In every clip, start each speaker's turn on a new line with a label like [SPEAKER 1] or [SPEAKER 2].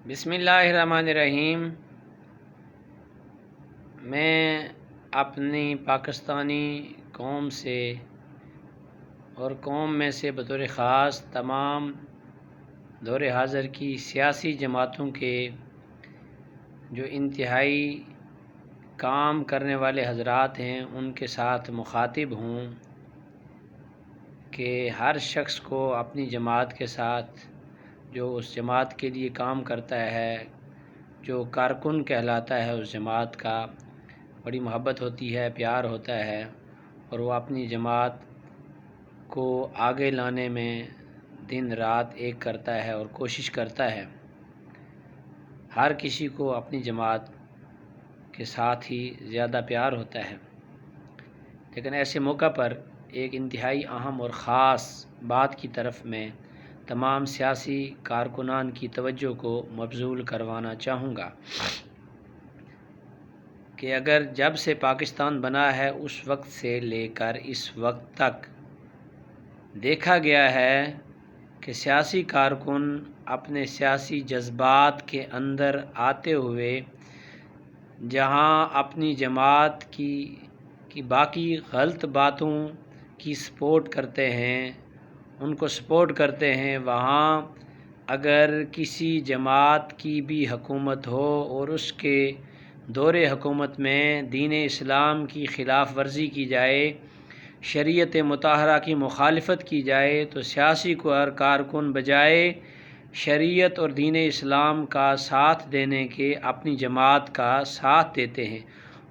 [SPEAKER 1] بسم اللہ الرحمن الرحیم۔ میں اپنی پاکستانی قوم سے اور قوم میں سے بطور خاص تمام دور حاضر کی سیاسی جماعتوں کے جو انتہائی کام کرنے والے حضرات ہیں ان کے ساتھ مخاطب ہوں کہ ہر شخص کو اپنی جماعت کے ساتھ جو اس جماعت کے لیے کام کرتا ہے، جو کارکن کہلاتا ہے، اس جماعت کا بڑی محبت ہوتی ہے، پیار ہوتا ہے، اور وہ اپنی جماعت کو آگے لانے میں دن رات ایک کرتا ہے اور کوشش کرتا ہے۔ ہر کسی کو اپنی جماعت کے ساتھ ہی زیادہ پیار ہوتا ہے، لیکن ایسے موقع پر ایک انتہائی اہم اور خاص بات کی طرف میں تمام سیاسی کارکنان کی توجہ کو مبذول کروانا چاہوں گا کہ اگر جب سے پاکستان بنا ہے اس وقت سے لے کر اس وقت تک دیکھا گیا ہے کہ سیاسی کارکن اپنے سیاسی جذبات کے اندر آتے ہوئے جہاں اپنی جماعت کی باقی غلط باتوں کی سپورٹ کرتے ہیں، ان کو سپورٹ کرتے ہیں، وہاں اگر کسی جماعت کی بھی حکومت ہو اور اس کے دور حکومت میں دین اسلام کی خلاف ورزی کی جائے، شریعت مطہرہ کی مخالفت کی جائے، تو سیاسی کارکن بجائے شریعت اور دین اسلام کا ساتھ دینے کے اپنی جماعت کا ساتھ دیتے ہیں،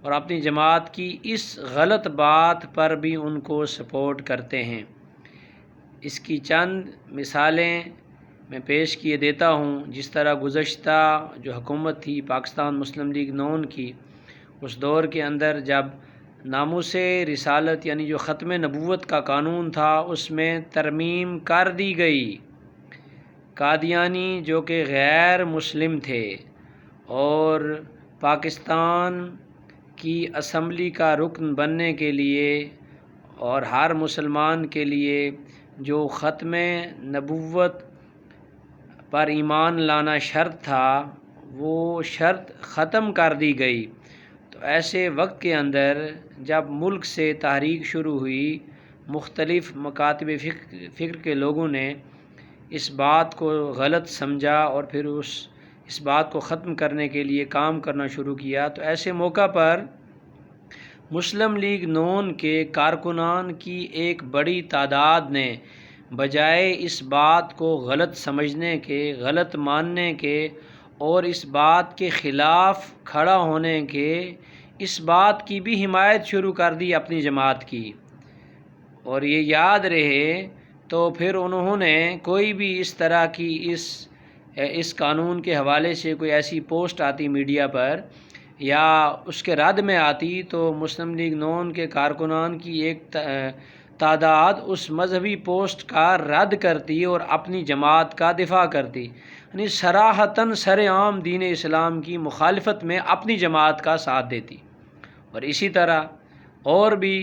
[SPEAKER 1] اور اپنی جماعت کی اس غلط بات پر بھی ان کو سپورٹ کرتے ہیں۔ اس کی چند مثالیں میں پیش کیے دیتا ہوں۔ جس طرح گزشتہ جو حکومت تھی پاکستان مسلم لیگ نون کی، اس دور کے اندر جب ناموس رسالت یعنی جو ختم نبوت کا قانون تھا اس میں ترمیم کر دی گئی، قادیانی جو کہ غیر مسلم تھے اور پاکستان کی اسمبلی کا رکن بننے کے لیے اور ہر مسلمان کے لیے جو ختم نبوت پر ایمان لانا شرط تھا، وہ شرط ختم کر دی گئی۔ تو ایسے وقت کے اندر جب ملک سے تحریک شروع ہوئی، مختلف مکاتب فکر کے لوگوں نے اس بات کو غلط سمجھا اور پھر اس بات کو ختم کرنے کے لیے کام کرنا شروع کیا۔ تو ایسے موقع پر مسلم لیگ نون کے کارکنان کی ایک بڑی تعداد نے بجائے اس بات کو غلط سمجھنے کے، غلط ماننے کے اور اس بات کے خلاف کھڑا ہونے کے، اس بات کی بھی حمایت شروع کر دی اپنی جماعت کی۔ اور یہ یاد رہے تو پھر انہوں نے کوئی بھی اس طرح کی اس قانون کے حوالے سے کوئی ایسی پوسٹ آتی میڈیا پر یا اس کے رد میں آتی تو مسلم لیگ نون کے کارکنان کی ایک تعداد اس مذہبی پوسٹ کا رد کرتی اور اپنی جماعت کا دفاع کرتی، یعنی صراحتاً سر عام دین اسلام کی مخالفت میں اپنی جماعت کا ساتھ دیتی۔ اور اسی طرح اور بھی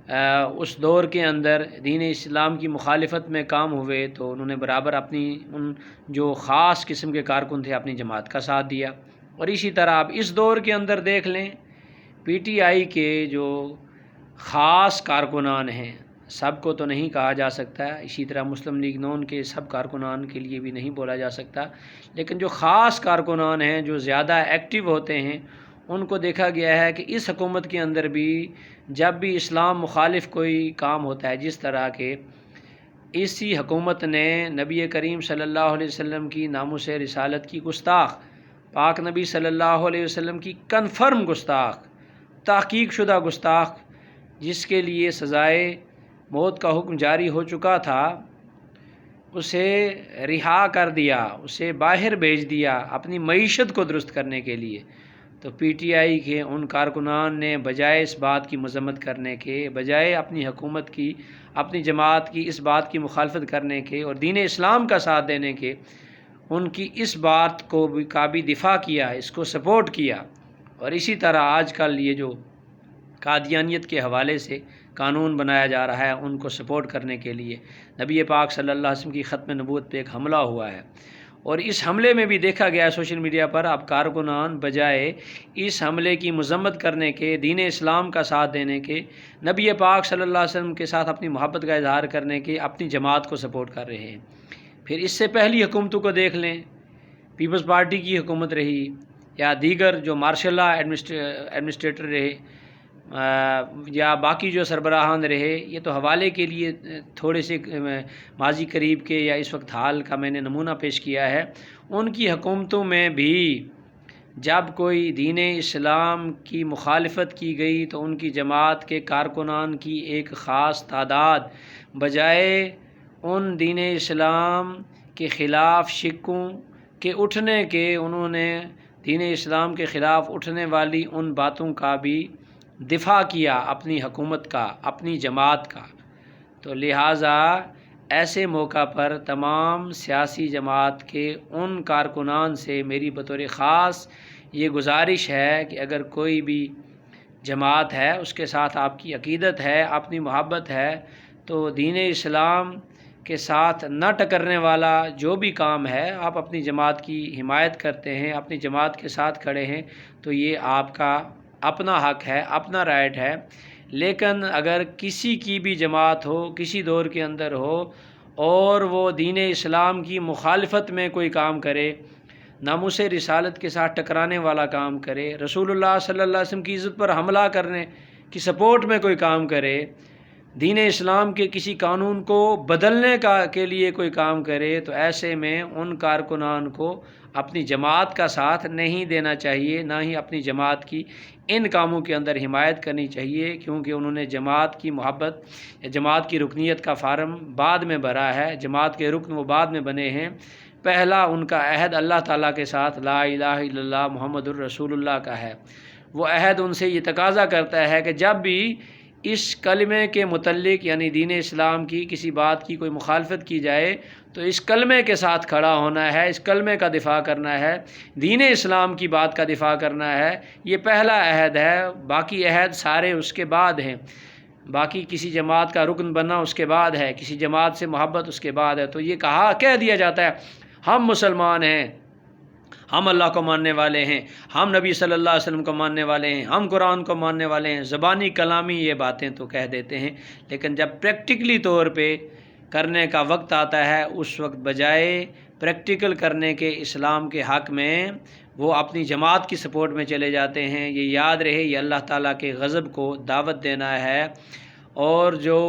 [SPEAKER 1] اس دور کے اندر دین اسلام کی مخالفت میں کام ہوئے تو انہوں نے برابر اپنی ان جو خاص قسم کے کارکن تھے اپنی جماعت کا ساتھ دیا۔ اور اسی طرح اب اس دور کے اندر دیکھ لیں، پی ٹی آئی کے جو خاص کارکنان ہیں، سب کو تو نہیں کہا جا سکتا، اسی طرح مسلم لیگ نون کے سب کارکنان کے لیے بھی نہیں بولا جا سکتا، لیکن جو خاص کارکنان ہیں جو زیادہ ایکٹیو ہوتے ہیں ان کو دیکھا گیا ہے کہ اس حکومت کے اندر بھی جب بھی اسلام مخالف کوئی کام ہوتا ہے، جس طرح کے اسی حکومت نے نبی کریم صلی اللہ علیہ وسلم کی ناموس رسالت کی گستاخ، پاک نبی صلی اللہ علیہ وسلم کی کنفرم گستاخ، تحقیق شدہ گستاخ، جس کے لیے سزائے موت کا حکم جاری ہو چکا تھا، اسے رہا کر دیا، اسے باہر بھیج دیا اپنی معیشت کو درست کرنے کے لیے۔ تو پی ٹی آئی کے ان کارکنان نے بجائے اس بات کی مذمت کرنے کے، بجائے اپنی حکومت کی، اپنی جماعت کی اس بات کی مخالفت کرنے کے اور دین اسلام کا ساتھ دینے کے، ان کی اس بات کو بھی دفاع کیا، اس کو سپورٹ کیا۔ اور اسی طرح آج کل یہ جو قادیانیت کے حوالے سے قانون بنایا جا رہا ہے ان کو سپورٹ کرنے کے لیے نبی پاک صلی اللہ علیہ وسلم کی ختم نبوت پہ ایک حملہ ہوا ہے، اور اس حملے میں بھی دیکھا گیا سوشل میڈیا پر اب کارکنان بجائے اس حملے کی مذمت کرنے کے، دین اسلام کا ساتھ دینے کے، نبی پاک صلی اللہ علیہ وسلم کے ساتھ اپنی محبت کا اظہار کرنے کے اپنی جماعت کو سپورٹ کر رہے ہیں۔ پھر اس سے پہلی حکومتوں کو دیکھ لیں، پیپلز پارٹی کی حکومت رہی یا دیگر جو مارشل لا ایڈمنسٹریٹر رہے یا باقی جو سربراہان رہے، یہ تو حوالے کے لیے تھوڑے سے ماضی قریب کے یا اس وقت حال کا میں نے نمونہ پیش کیا ہے۔ ان کی حکومتوں میں بھی جب کوئی دین اسلام کی مخالفت کی گئی تو ان کی جماعت کے کارکنان کی ایک خاص تعداد بجائے ان دین اسلام کے خلاف شکوں کے اٹھنے کے، انہوں نے دین اسلام کے خلاف اٹھنے والی ان باتوں کا بھی دفاع کیا، اپنی حکومت کا، اپنی جماعت کا۔ تو لہٰذا ایسے موقع پر تمام سیاسی جماعت کے ان کارکنان سے میری بطور خاص یہ گزارش ہے کہ اگر کوئی بھی جماعت ہے، اس کے ساتھ آپ کی عقیدت ہے، اپنی محبت ہے، تو دین اسلام کے ساتھ نہ ٹکرنے والا جو بھی کام ہے، آپ اپنی جماعت کی حمایت کرتے ہیں، اپنی جماعت کے ساتھ کھڑے ہیں، تو یہ آپ کا اپنا حق ہے، اپنا رائٹ ہے۔ لیکن اگر کسی کی بھی جماعت ہو، کسی دور کے اندر ہو، اور وہ دین اسلام کی مخالفت میں کوئی کام کرے، ناموس رسالت کے ساتھ ٹکرانے والا کام کرے، رسول اللہ صلی اللہ علیہ وسلم کی عزت پر حملہ کرنے کی سپورٹ میں کوئی کام کرے، دین اسلام کے کسی قانون کو بدلنے کے لیے کوئی کام کرے، تو ایسے میں ان کارکنان کو اپنی جماعت کا ساتھ نہیں دینا چاہیے، نہ ہی اپنی جماعت کی ان کاموں کے اندر حمایت کرنی چاہیے، کیونکہ انہوں نے جماعت کی محبت یا جماعت کی رکنیت کا فارم بعد میں بھرا ہے، جماعت کے رکن وہ بعد میں بنے ہیں۔ پہلا ان کا عہد اللہ تعالیٰ کے ساتھ لا الہ الا اللہ محمد الرسول اللہ کا ہے۔ وہ عہد ان سے یہ تقاضا کرتا ہے کہ جب بھی اس کلمے کے متعلق یعنی دین اسلام کی کسی بات کی کوئی مخالفت کی جائے تو اس کلمے کے ساتھ کھڑا ہونا ہے، اس کلمے کا دفاع کرنا ہے، دین اسلام کی بات کا دفاع کرنا ہے۔ یہ پہلا عہد ہے، باقی عہد سارے اس کے بعد ہیں، باقی کسی جماعت کا رکن بننا اس کے بعد ہے، کسی جماعت سے محبت اس کے بعد ہے۔ تو یہ کہہ دیا جاتا ہے ہم مسلمان ہیں، ہم اللہ کو ماننے والے ہیں، ہم نبی صلی اللہ علیہ وسلم کو ماننے والے ہیں، ہم قرآن کو ماننے والے ہیں، زبانی کلامی یہ باتیں تو کہہ دیتے ہیں، لیکن جب پریکٹیکلی طور پہ کرنے کا وقت آتا ہے، اس وقت بجائے پریکٹیکل کرنے کے اسلام کے حق میں وہ اپنی جماعت کی سپورٹ میں چلے جاتے ہیں۔ یہ یاد رہے، یہ اللہ تعالیٰ کے غضب کو دعوت دینا ہے۔ اور جو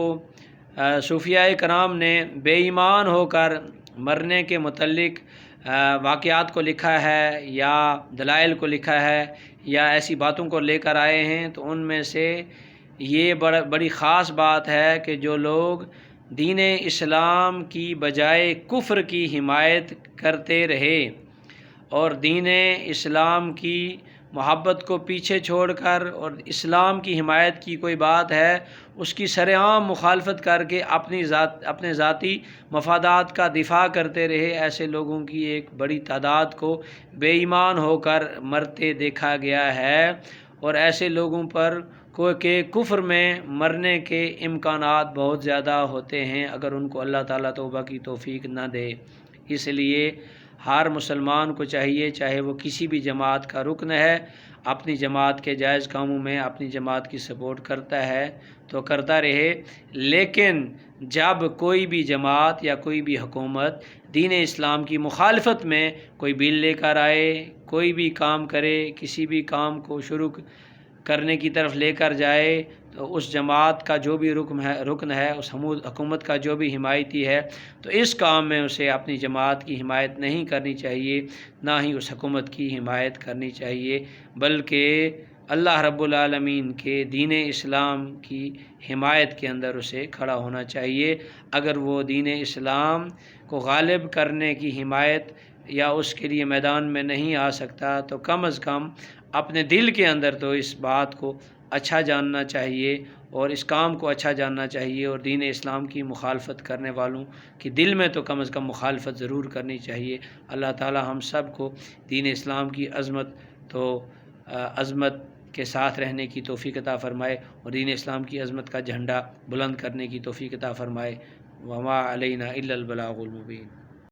[SPEAKER 1] صوفیاء کرام نے بے ایمان ہو کر مرنے کے متعلق واقعات کو لکھا ہے یا دلائل کو لکھا ہے یا ایسی باتوں کو لے کر آئے ہیں، تو ان میں سے یہ بڑی خاص بات ہے کہ جو لوگ دین اسلام کی بجائے کفر کی حمایت کرتے رہے اور دین اسلام کی محبت کو پیچھے چھوڑ کر اور اسلام کی حمایت کی کوئی بات ہے اس کی سر عام مخالفت کر کے اپنے ذاتی مفادات کا دفاع کرتے رہے، ایسے لوگوں کی ایک بڑی تعداد کو بے ایمان ہو کر مرتے دیکھا گیا ہے۔ اور ایسے لوگوں پر کہ کفر میں مرنے کے امکانات بہت زیادہ ہوتے ہیں اگر ان کو اللہ تعالیٰ توبہ کی توفیق نہ دے۔ اس لیے ہر مسلمان کو چاہیے، چاہے وہ کسی بھی جماعت کا رکن ہے، اپنی جماعت کے جائز کاموں میں اپنی جماعت کی سپورٹ کرتا ہے تو کرتا رہے، لیکن جب کوئی بھی جماعت یا کوئی بھی حکومت دین اسلام کی مخالفت میں کوئی بل لے کر آئے، کوئی بھی کام کرے، کسی بھی کام کو شروع کرنے کی طرف لے کر جائے، تو اس جماعت کا جو بھی رکن ہے، اس حکومت کا جو بھی حمایتی ہے، تو اس کام میں اسے اپنی جماعت کی حمایت نہیں کرنی چاہیے، نہ ہی اس حکومت کی حمایت کرنی چاہیے، بلکہ اللہ رب العالمین کے دین اسلام کی حمایت کے اندر اسے کھڑا ہونا چاہیے۔ اگر وہ دین اسلام کو غالب کرنے کی حمایت یا اس کے لیے میدان میں نہیں آ سکتا تو کم از کم اپنے دل کے اندر تو اس بات کو اچھا جاننا چاہیے اور اس کام کو اچھا جاننا چاہیے، اور دین اسلام کی مخالفت کرنے والوں کی دل میں تو کم از کم مخالفت ضرور کرنی چاہیے۔ اللہ تعالی ہم سب کو دین اسلام کی عظمت کے ساتھ رہنے کی توفیق عطا فرمائے اور دین اسلام کی عظمت کا جھنڈا بلند کرنے کی توفیق عطا فرمائے۔ وما علینا الا البلاغ المبین۔